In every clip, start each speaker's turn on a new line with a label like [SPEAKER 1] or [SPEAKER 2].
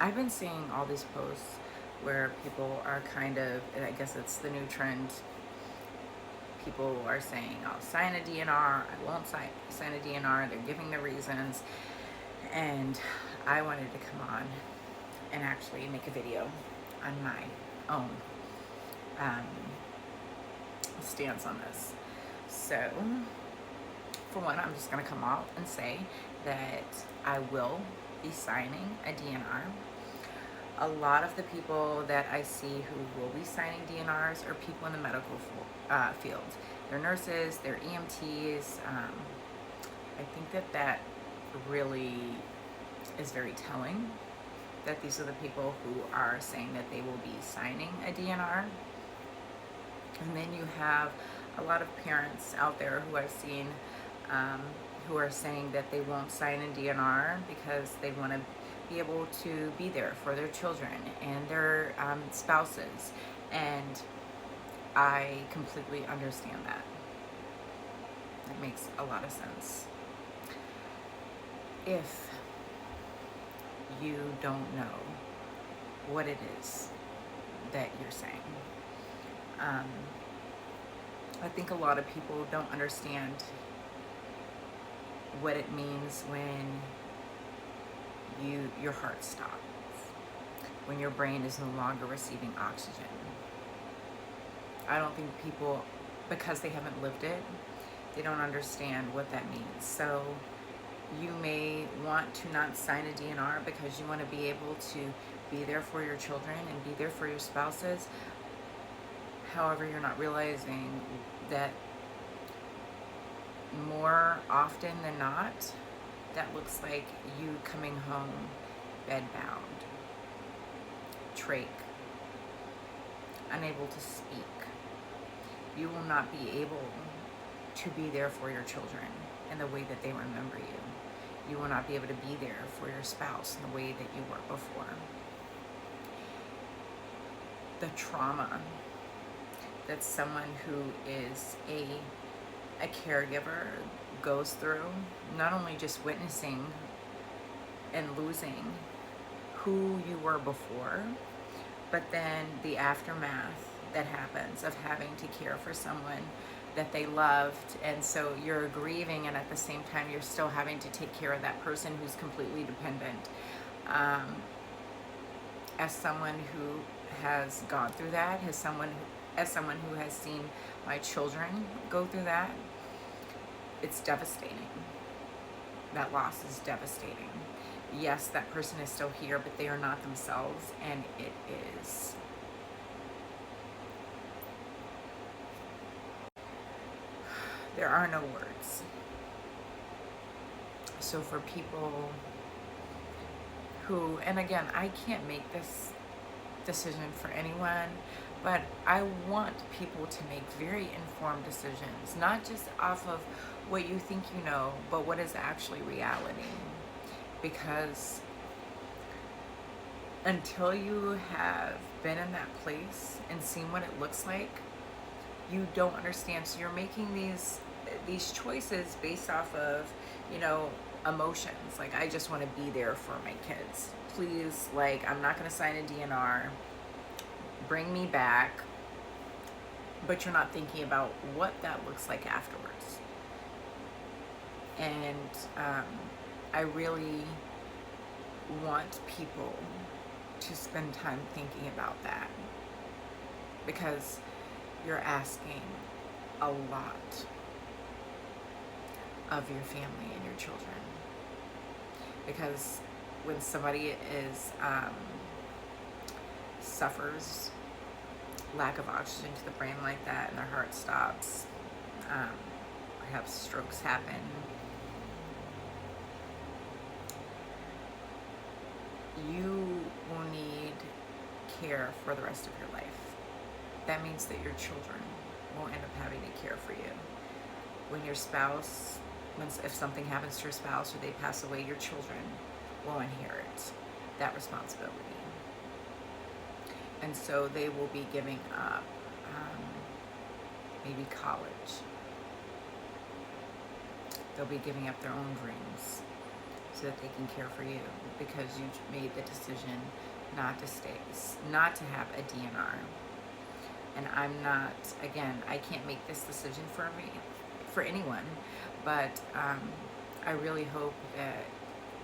[SPEAKER 1] I've been seeing all these posts where people are kind of, I guess it's the new trend. People are saying, I'll sign a DNR, I won't sign a DNR. They're giving the reasons. And I wanted to come on and actually make a video on my own um, stance on this. So, for one, I'm just going to come out and say that I will be signing a DNR. A lot of the people that I see who will be signing DNRs are people in the medical field. They're nurses, they're EMTs. I think that really is very telling, that these are the people who are saying that they will be signing a DNR. And then you have a lot of parents out there who I've seen who are saying that they won't sign a DNR because they want to be able to be there for their children and their spouses. And I completely understand that. It makes a lot of sense. If you don't know what it is that you're saying, I think a lot of people don't understand what it means when your heart stops, when your brain is no longer receiving oxygen. I don't think people, because they haven't lived it, they don't understand what that means. So you may want to not sign a DNR because you want to be able to be there for your children and be there for your spouses. However, you're not realizing that more often than not, that looks like you coming home bedbound, trach, unable to speak. You will not be able to be there for your children in the way that they remember you. You will not be able to be there for your spouse in the way that you were before. The trauma that someone who is a caregiver goes through, not only just witnessing and losing who you were before, but then the aftermath that happens of having to care for someone that they loved. And so you're grieving, and at the same time you're still having to take care of that person who's completely dependent. As someone who has gone through that, as someone who has seen my children go through that, it's devastating. That loss is devastating. Yes, that person is still here, but they are not themselves, and it is. There are no words. So for people who, and again, I can't make this decision for anyone, but I want people to make very informed decisions, not just off of what you think you know, but what is actually reality. Because until you have been in that place and seen what it looks like, you don't understand. So you're making these choices based off of, emotions. Like, I just want to be there for my kids. Please, like, I'm not going to sign a DNR. Bring me back. But you're not thinking about what that looks like afterwards. And I really want people to spend time thinking about that, because you're asking a lot of your family and your children. Because when somebody suffers lack of oxygen to the brain like that, and their heart stops, perhaps strokes happen, you will need care for the rest of your life. That means that your children will end up having to care for you. When your spouse, if something happens to your spouse or they pass away, your children will inherit that responsibility. And so they will be giving up maybe college. They'll be giving up their own dreams. so that they can care for you, because you made the decision not to stay, not to have a DNR. And I'm not, again, I can't make this decision for me, for anyone, but I really hope that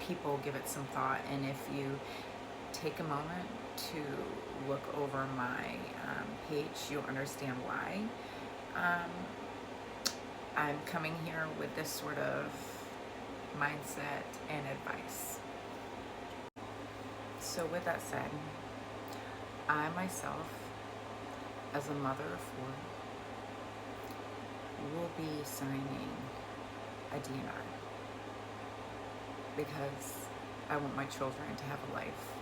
[SPEAKER 1] people give it some thought. And if you take a moment to look over my page, you'll understand why I'm coming here with this sort of mindset and advice. So with that said, I myself, as a mother of 4, will be signing a DNR because I want my children to have a life.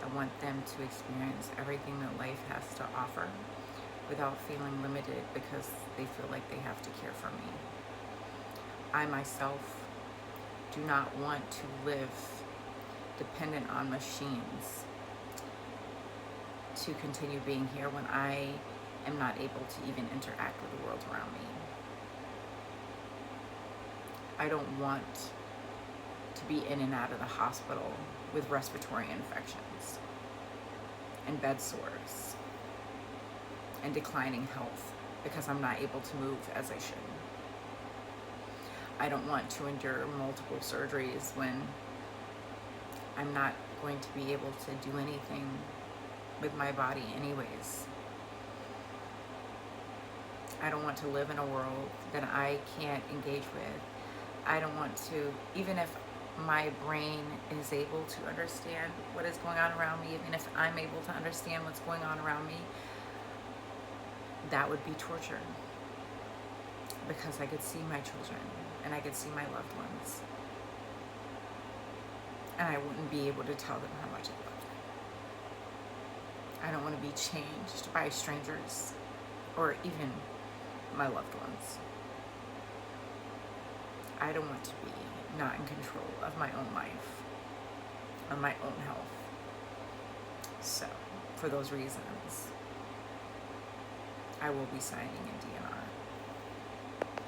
[SPEAKER 1] I want them to experience everything that life has to offer without feeling limited because they feel like they have to care for me. I myself do not want to live dependent on machines to continue being here when I am not able to even interact with the world around me. I don't want to be in and out of the hospital with respiratory infections and bed sores and declining health because I'm not able to move as I should. I don't want to endure multiple surgeries when I'm not going to be able to do anything with my body anyways. I don't want to live in a world that I can't engage with. I don't want to, even if my brain is able to understand what is going on around me, even if I'm able to understand what's going on around me, that would be torture. Because I could see my children and I could see my loved ones. And I wouldn't be able to tell them how much I love them. I don't want to be changed by strangers or even my loved ones. I don't want to be not in control of my own life or my own health. So, for those reasons, I will be signing a DNR.